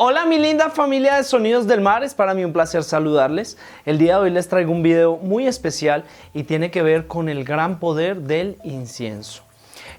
Hola mi linda familia de Sonidos del Mar, es para mí un placer saludarles. El día de hoy les traigo un video muy especial y tiene que ver con el gran poder del incienso.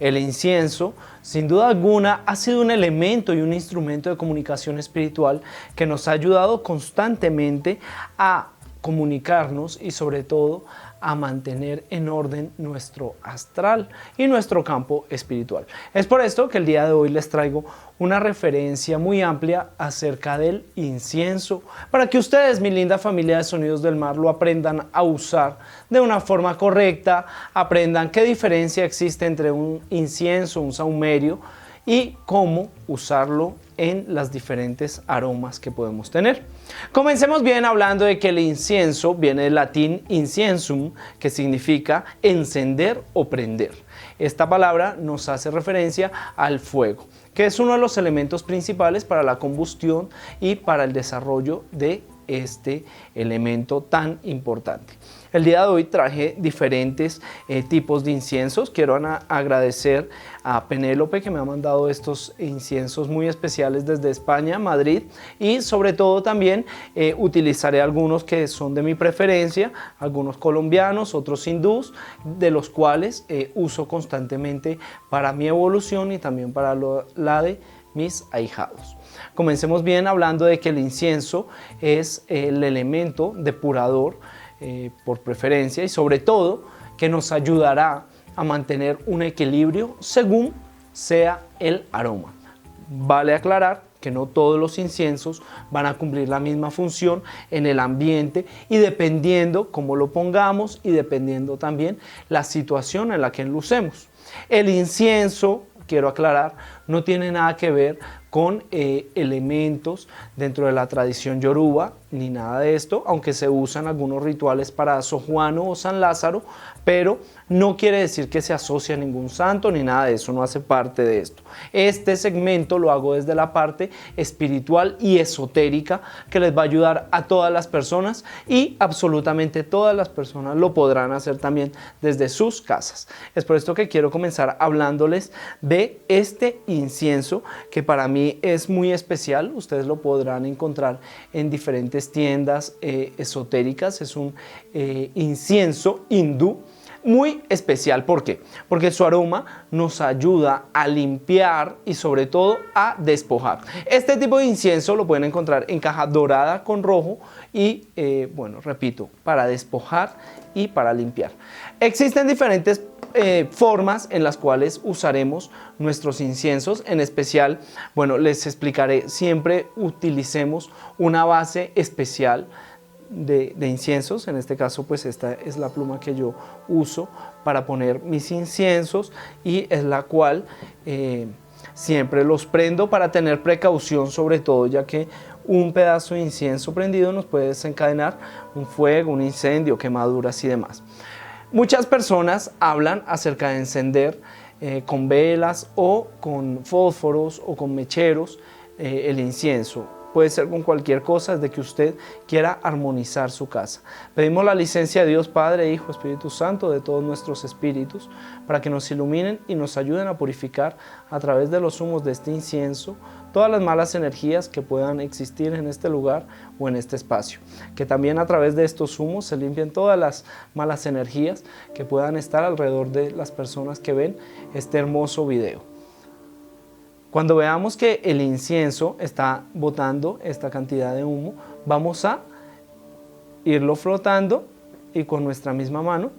El incienso, sin duda alguna, ha sido un elemento y un instrumento de comunicación espiritual que nos ha ayudado constantemente a comunicarnos y sobre todo a mantener en orden nuestro astral y nuestro campo espiritual. Es por esto que el día de hoy les traigo una referencia muy amplia acerca del incienso para que ustedes, mi linda familia de Sonidos del Mar, lo aprendan a usar de una forma correcta, aprendan qué diferencia existe entre un incienso, un sahumerio y cómo usarlo en las diferentes aromas que podemos tener. Comencemos bien hablando de que el incienso viene del latín inciensum, que significa encender o prender. Esta palabra nos hace referencia al fuego, que es uno de los elementos principales para la combustión y para el desarrollo de este elemento tan importante. El día de hoy traje diferentes tipos de inciensos. Quiero agradecer a Penélope que me ha mandado estos inciensos muy especiales desde España, Madrid, y sobre todo también utilizaré algunos que son de mi preferencia, algunos colombianos, otros hindús, de los cuales uso constantemente para mi evolución y también para la de mis ahijados. Comencemos bien hablando de que el incienso es el elemento depurador por preferencia y sobre todo que nos ayudará a mantener un equilibrio según sea el aroma. Vale aclarar que no todos los inciensos van a cumplir la misma función en el ambiente y dependiendo cómo lo pongamos y dependiendo también la situación en la que lo usemos. El incienso, quiero aclarar, no tiene nada que ver con elementos dentro de la tradición yoruba, ni nada de esto, aunque se usan algunos rituales para Sor Juana o San Lázaro, pero no quiere decir que se asocie a ningún santo ni nada de eso, no hace parte de esto. Este segmento lo hago desde la parte espiritual y esotérica que les va a ayudar a todas las personas y absolutamente todas las personas lo podrán hacer también desde sus casas. Es por esto que quiero comenzar hablándoles de este incienso que para mí es muy especial. Ustedes lo podrán encontrar en diferentes tiendas esotéricas. Es un incienso hindú muy especial. ¿Por qué? Porque su aroma nos ayuda a limpiar y sobre todo a despojar. Este tipo de incienso lo pueden encontrar en caja dorada con rojo y bueno, repito, para despojar y para limpiar. Existen diferentes formas en las cuales usaremos nuestros inciensos. En especial, bueno, les explicaré, siempre utilicemos una base especial de inciensos. En este caso pues esta es la pluma que yo uso para poner mis inciensos y es la cual siempre los prendo para tener precaución, sobre todo ya que un pedazo de incienso prendido nos puede desencadenar un fuego, un incendio, quemaduras y demás. Muchas personas hablan acerca de encender con velas o con fósforos o con mecheros el incienso. Puede ser con cualquier cosa desde que usted quiera armonizar su casa. Pedimos la licencia de Dios Padre, Hijo, Espíritu Santo, de todos nuestros espíritus, para que nos iluminen y nos ayuden a purificar a través de los humos de este incienso todas las malas energías que puedan existir en este lugar o en este espacio. Que también a través de estos humos se limpien todas las malas energías que puedan estar alrededor de las personas que ven este hermoso video. Cuando veamos que el incienso está botando esta cantidad de humo, vamos a irlo frotando y con nuestra misma mano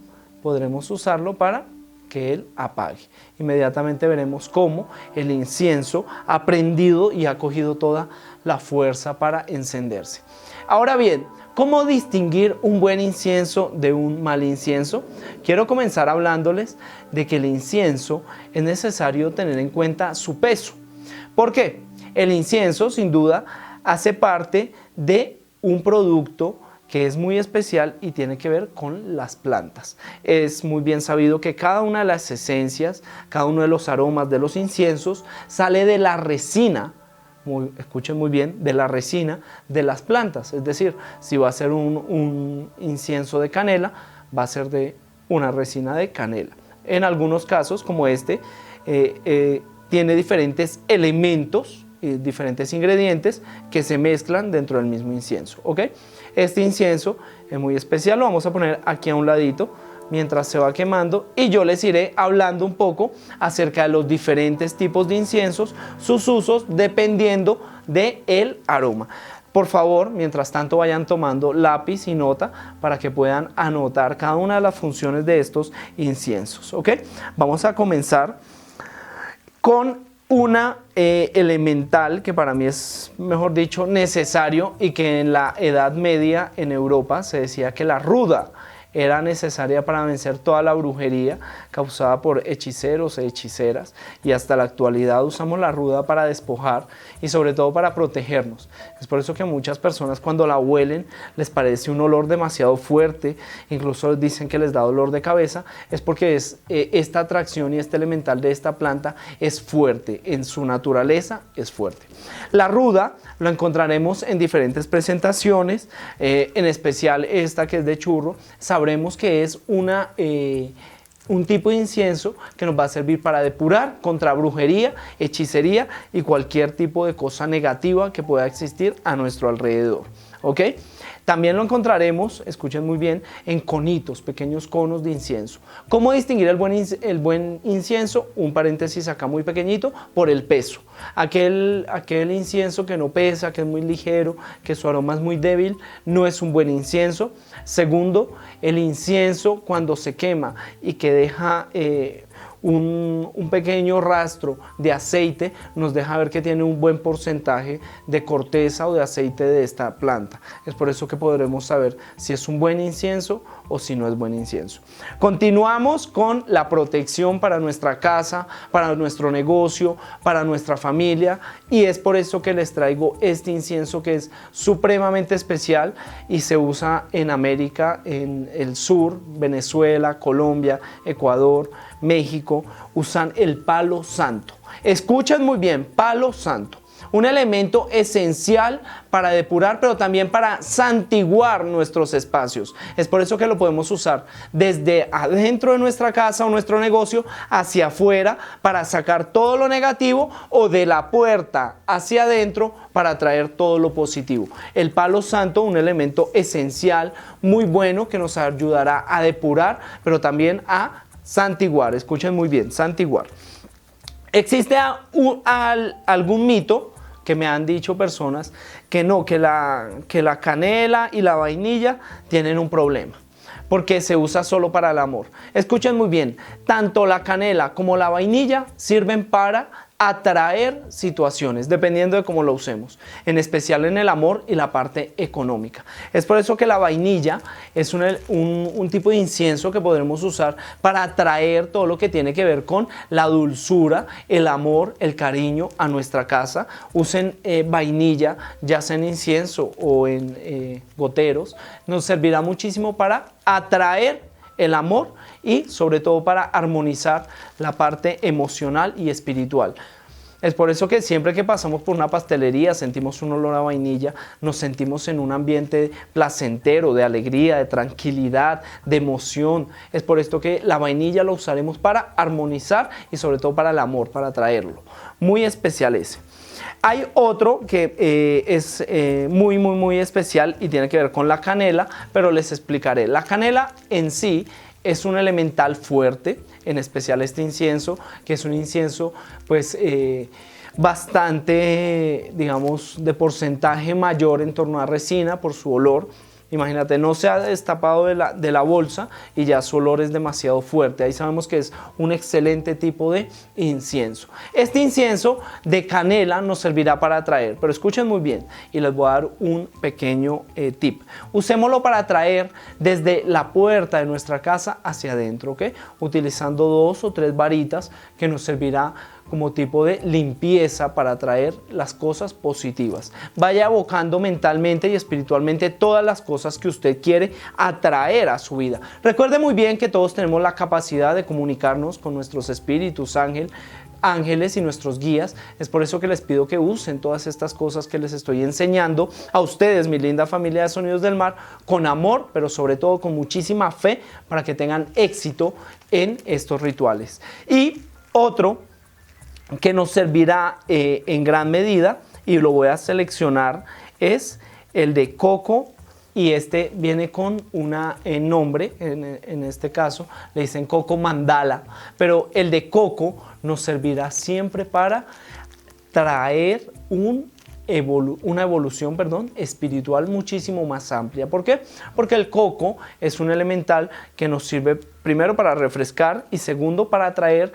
podremos usarlo para que él apague. Inmediatamente veremos cómo el incienso ha prendido y ha cogido toda la fuerza para encenderse. Ahora bien, ¿cómo distinguir un buen incienso de un mal incienso? Quiero comenzar hablándoles de que el incienso es necesario tener en cuenta su peso. ¿Por qué? El incienso, sin duda, hace parte de un producto que es muy especial y tiene que ver con las plantas. Es muy bien sabido que cada una de las esencias, cada uno de los aromas de los inciensos sale de la resina, escuchen muy bien, de la resina de las plantas. Es decir, si va a ser un incienso de canela, va a ser de una resina de canela. En algunos casos, como este, tiene diferentes elementos diferentes ingredientes que se mezclan dentro del mismo incienso, ¿ok? Este incienso es muy especial, lo vamos a poner aquí a un ladito mientras se va quemando y yo les iré hablando un poco acerca de los diferentes tipos de inciensos, sus usos dependiendo del aroma. Por favor, mientras tanto vayan tomando lápiz y nota para que puedan anotar cada una de las funciones de estos inciensos, ¿ok? Vamos a comenzar con una elemental que para mí es, mejor dicho, necesario y que en la Edad Media en Europa se decía que la ruda era necesaria para vencer toda la brujería causada por hechiceros e hechiceras, y hasta la actualidad usamos la ruda para despojar y sobre todo para protegernos. Es por eso que muchas personas cuando la huelen les parece un olor demasiado fuerte, incluso dicen que les da dolor de cabeza, es porque esta atracción y este elemental de esta planta es fuerte, en su naturaleza es fuerte. La ruda lo encontraremos en diferentes presentaciones, en especial esta que es de churro. Sabremos que es un tipo de incienso que nos va a servir para depurar contra brujería, hechicería y cualquier tipo de cosa negativa que pueda existir a nuestro alrededor, ¿ok? También lo encontraremos, escuchen muy bien, en conitos, pequeños conos de incienso. ¿Cómo distinguir el buen incienso? Un paréntesis acá muy pequeñito, por el peso. Aquel incienso que no pesa, que es muy ligero, que su aroma es muy débil, no es un buen incienso. Segundo, el incienso cuando se quema y que deja un pequeño rastro de aceite, nos deja ver que tiene un buen porcentaje de corteza o de aceite de esta planta. Es por eso que podremos saber si es un buen incienso o si no es buen incienso. Continuamos con la protección para nuestra casa, para nuestro negocio, para nuestra familia, y es por eso que les traigo este incienso que es supremamente especial y se usa en América, en el sur, Venezuela, Colombia, Ecuador, México. Usan el palo santo. Escuchen muy bien, palo santo. Un elemento esencial para depurar, pero también para santiguar nuestros espacios. Es por eso que lo podemos usar desde adentro de nuestra casa o nuestro negocio hacia afuera para sacar todo lo negativo, o de la puerta hacia adentro para traer todo lo positivo. El palo santo, un elemento esencial, muy bueno, que nos ayudará a depurar, pero también a santiguar. Escuchen muy bien, santiguar. ¿Existe algún mito que me han dicho personas que no, que la canela y la vainilla tienen un problema porque se usa solo para el amor? Escuchen muy bien, tanto la canela como la vainilla sirven para atraer situaciones, dependiendo de cómo lo usemos, en especial en el amor y la parte económica. Es por eso que la vainilla es un tipo de incienso que podremos usar para atraer todo lo que tiene que ver con la dulzura, el amor, el cariño a nuestra casa. Usen vainilla, ya sea en incienso o en goteros, nos servirá muchísimo para atraer el amor y sobre todo para armonizar la parte emocional y espiritual. Es por eso que siempre que pasamos por una pastelería sentimos un olor a vainilla, nos sentimos en un ambiente placentero, de alegría, de tranquilidad, de emoción. Es por esto que la vainilla lo usaremos para armonizar y sobre todo para el amor, para traerlo. Muy especial ese. Hay otro que es muy especial y tiene que ver con la canela, pero les explicaré. La canela en sí es un elemental fuerte, en especial este incienso, que es un incienso pues bastante, digamos, de porcentaje mayor en torno a resina por su olor. Imagínate, no se ha destapado de la bolsa y ya su olor es demasiado fuerte. Ahí sabemos que es un excelente tipo de incienso. Este incienso de canela nos servirá para atraer, pero escuchen muy bien y les voy a dar un pequeño tip. Usémoslo para atraer desde la puerta de nuestra casa hacia adentro, ¿ok? Utilizando 2 o 3 varitas que nos servirá como tipo de limpieza para atraer las cosas positivas. Vaya evocando mentalmente y espiritualmente todas las cosas que usted quiere atraer a su vida. Recuerde muy bien que todos tenemos la capacidad de comunicarnos con nuestros espíritus, ángeles y nuestros guías. Es por eso que les pido que usen todas estas cosas que les estoy enseñando a ustedes, mi linda familia de Sonidos del Mar, con amor, pero sobre todo con muchísima fe, para que tengan éxito en estos rituales. Y otro que nos servirá en gran medida, y lo voy a seleccionar, es el de coco, y este viene con un nombre, en este caso le dicen coco mandala, pero el de coco nos servirá siempre para traer una evolución, espiritual muchísimo más amplia. ¿Por qué? Porque el coco es un elemental que nos sirve primero para refrescar y segundo para atraer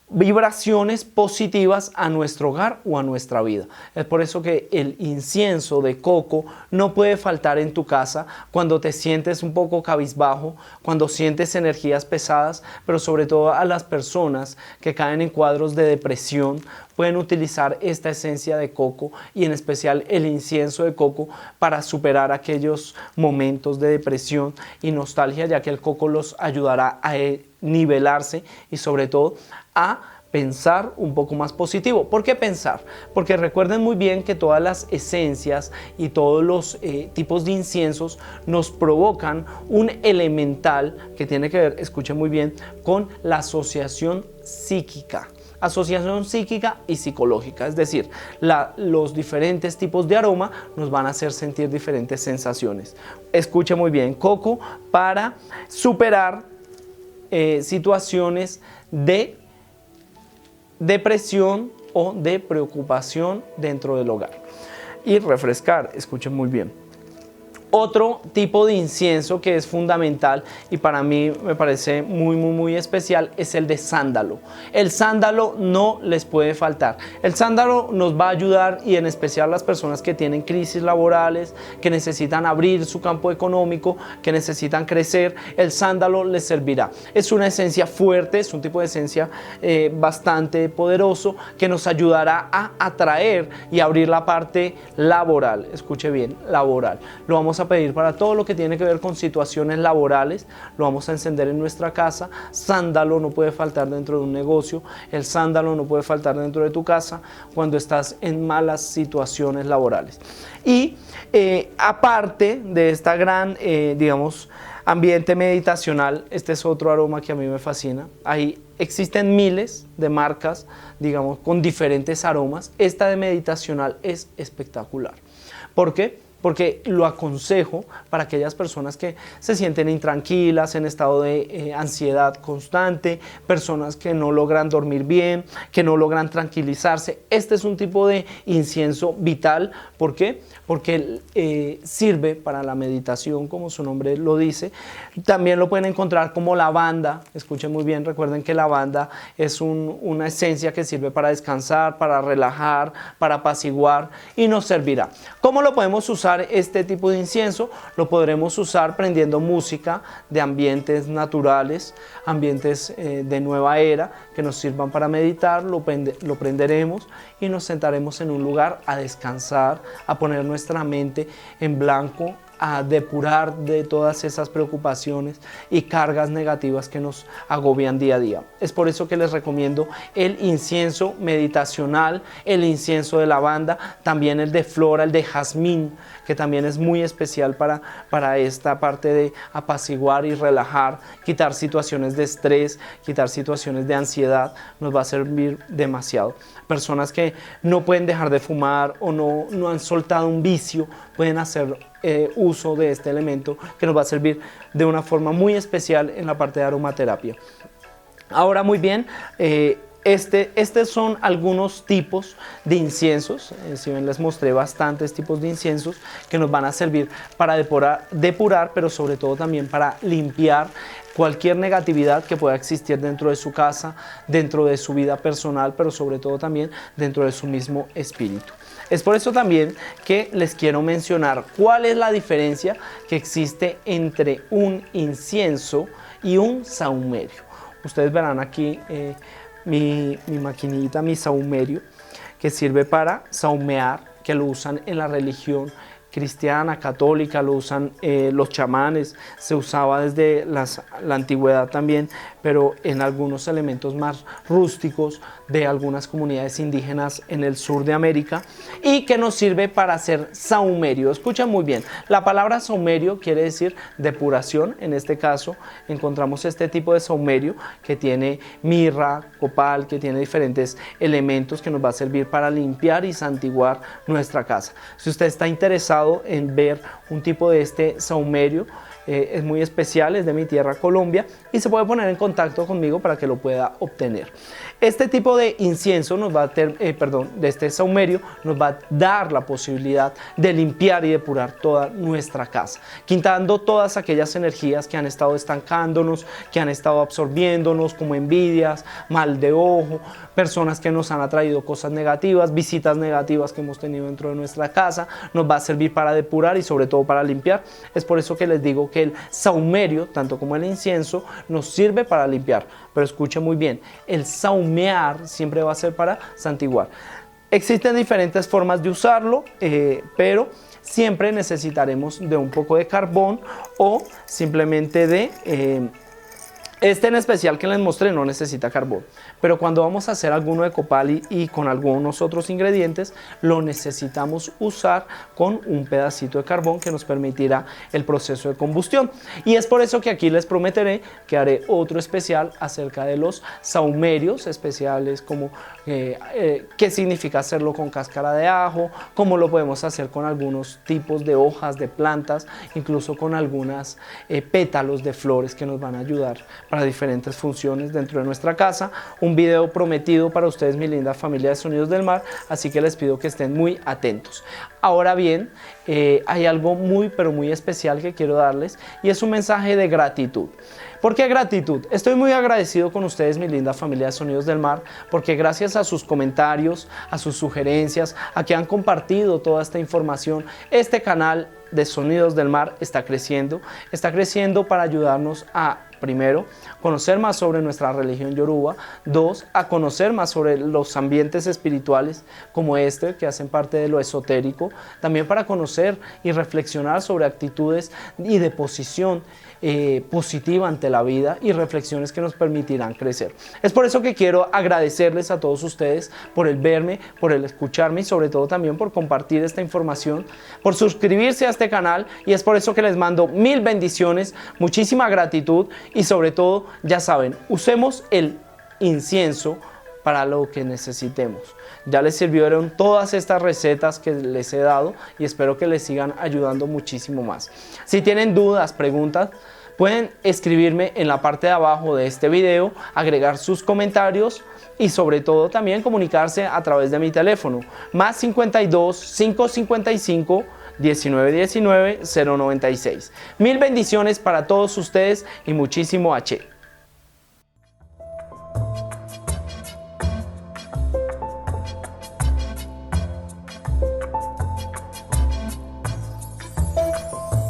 vibraciones positivas a nuestro hogar o a nuestra vida. Es por eso que el incienso de coco no puede faltar en tu casa cuando te sientes un poco cabizbajo, cuando sientes energías pesadas, pero sobre todo a las personas que caen en cuadros de depresión pueden utilizar esta esencia de coco y en especial el incienso de coco para superar aquellos momentos de depresión y nostalgia, ya que el coco los ayudará a nivelarse y sobre todo a pensar un poco más positivo. ¿Por qué pensar? Porque recuerden muy bien que todas las esencias y todos los tipos de inciensos nos provocan un elemental que tiene que ver, escuchen muy bien, con la asociación psíquica. Asociación psíquica y psicológica, es decir, los diferentes tipos de aroma nos van a hacer sentir diferentes sensaciones. Escuche muy bien, coco para superar situaciones de depresión o de preocupación dentro del hogar. Y refrescar, escuchen muy bien. Otro tipo de incienso que es fundamental y para mí me parece muy especial es el de sándalo. El sándalo no les puede faltar. El sándalo nos va a ayudar, y en especial las personas que tienen crisis laborales, que necesitan abrir su campo económico, que necesitan crecer, el sándalo les servirá. Es una esencia fuerte, es un tipo de esencia bastante poderoso que nos ayudará a atraer y abrir la parte laboral. Escuche bien, laboral. Lo vamos a pedir para todo lo que tiene que ver con situaciones laborales, lo vamos a encender en nuestra casa. Sándalo no puede faltar dentro de un negocio, el sándalo no puede faltar dentro de tu casa cuando estás en malas situaciones laborales. Y aparte de esta gran, ambiente meditacional, este es otro aroma que a mí me fascina. Ahí existen miles de marcas, con diferentes aromas. Esta de meditacional es espectacular. ¿Por qué? Porque lo aconsejo para aquellas personas que se sienten intranquilas, en estado de ansiedad constante, personas que no logran dormir bien, que no logran tranquilizarse. Este es un tipo de incienso vital. ¿Por qué? Porque sirve para la meditación, como su nombre lo dice. También lo pueden encontrar como lavanda. Escuchen muy bien, recuerden que lavanda es una esencia que sirve para descansar, para relajar, para apaciguar, y nos servirá. ¿Cómo lo podemos usar este tipo de incienso? Lo podremos usar prendiendo música de ambientes naturales, ambientes de nueva era, que nos sirvan para meditar. Lo prenderemos y nos sentaremos en un lugar a descansar, a poner nuestra mente en blanco, a depurar de todas esas preocupaciones y cargas negativas que nos agobian día a día. Es por eso que les recomiendo el incienso meditacional, el incienso de lavanda, también el de flora, el de jazmín, que también es muy especial para esta parte de apaciguar y relajar, quitar situaciones de estrés, quitar situaciones de ansiedad. Nos va a servir demasiado. Personas que no pueden dejar de fumar o no han soltado un vicio, pueden hacer uso de este elemento que nos va a servir de una forma muy especial en la parte de aromaterapia. Ahora, muy bien, estos son algunos tipos de inciensos. Si ven, les mostré bastantes tipos de inciensos que nos van a servir para depurar, pero sobre todo también para limpiar cualquier negatividad que pueda existir dentro de su casa, dentro de su vida personal, pero sobre todo también dentro de su mismo espíritu. Es por eso también que les quiero mencionar cuál es la diferencia que existe entre un incienso y un sahumerio. Ustedes verán aquí mi maquinita, mi sahumerio, que sirve para sahumear, que lo usan en la religión cristiana, católica, lo usan los chamanes, se usaba desde la antigüedad también, pero en algunos elementos más rústicos de algunas comunidades indígenas en el sur de América, y que nos sirve para hacer sahumerio. Escuchen muy bien, la palabra sahumerio quiere decir depuración. En este caso encontramos este tipo de sahumerio que tiene mirra, copal, que tiene diferentes elementos que nos va a servir para limpiar y santiguar nuestra casa. Si usted está interesado en ver un tipo de este sahumerio, es muy especial, es de mi tierra Colombia, y se puede poner en contacto conmigo para que lo pueda obtener. Este tipo de incienso nos va a de este sahumerio nos va a dar la posibilidad de limpiar y depurar toda nuestra casa, quitando todas aquellas energías que han estado estancándonos, que han estado absorbiéndonos, como envidias, mal de ojo, personas que nos han atraído cosas negativas, visitas negativas que hemos tenido dentro de nuestra casa. Nos va a servir para depurar y sobre todo para limpiar. Es por eso que les digo que el sahumerio, tanto como el incienso, nos sirve para limpiar. Pero escuchen muy bien, el sahumear siempre va a ser para santiguar. Existen diferentes formas de usarlo, pero siempre necesitaremos de un poco de carbón o simplemente de... Este en especial que les mostré no necesita carbón, pero cuando vamos a hacer alguno de copal y con algunos otros ingredientes, lo necesitamos usar con un pedacito de carbón que nos permitirá el proceso de combustión. Y es por eso que aquí les prometeré que haré otro especial acerca de los sahumerios especiales, como qué significa hacerlo con cáscara de ajo, cómo lo podemos hacer con algunos tipos de hojas de plantas, incluso con algunas pétalos de flores que nos van a ayudar para diferentes funciones dentro de nuestra casa. Un video prometido para ustedes, mi linda familia de Sonidos del Mar, así que les pido que estén muy atentos. Ahora bien, hay algo muy pero muy especial que quiero darles, y es un mensaje de gratitud. ¿Por qué gratitud? Estoy muy agradecido con ustedes, mi linda familia de Sonidos del Mar, porque gracias a sus comentarios, a sus sugerencias, a que han compartido toda esta información, este canal de Sonidos del Mar está creciendo para ayudarnos a, primero, conocer más sobre nuestra religión yoruba; dos, a conocer más sobre los ambientes espirituales como este, que hacen parte de lo esotérico; también para conocer y reflexionar sobre actitudes y de posición positiva ante la vida y reflexiones que nos permitirán crecer. Es por eso que quiero agradecerles a todos ustedes por el verme, por el escucharme y sobre todo también por compartir esta información, por suscribirse a este canal, y es por eso que les mando mil bendiciones, muchísima gratitud y sobre todo, ya saben, usemos el incienso para lo que necesitemos. Ya les sirvieron todas estas recetas que les he dado y espero que les sigan ayudando muchísimo más. Si tienen dudas, preguntas, pueden escribirme en la parte de abajo de este video, agregar sus comentarios y sobre todo también comunicarse a través de mi teléfono, más 52 555 1919 096. Mil bendiciones para todos ustedes y muchísimo H.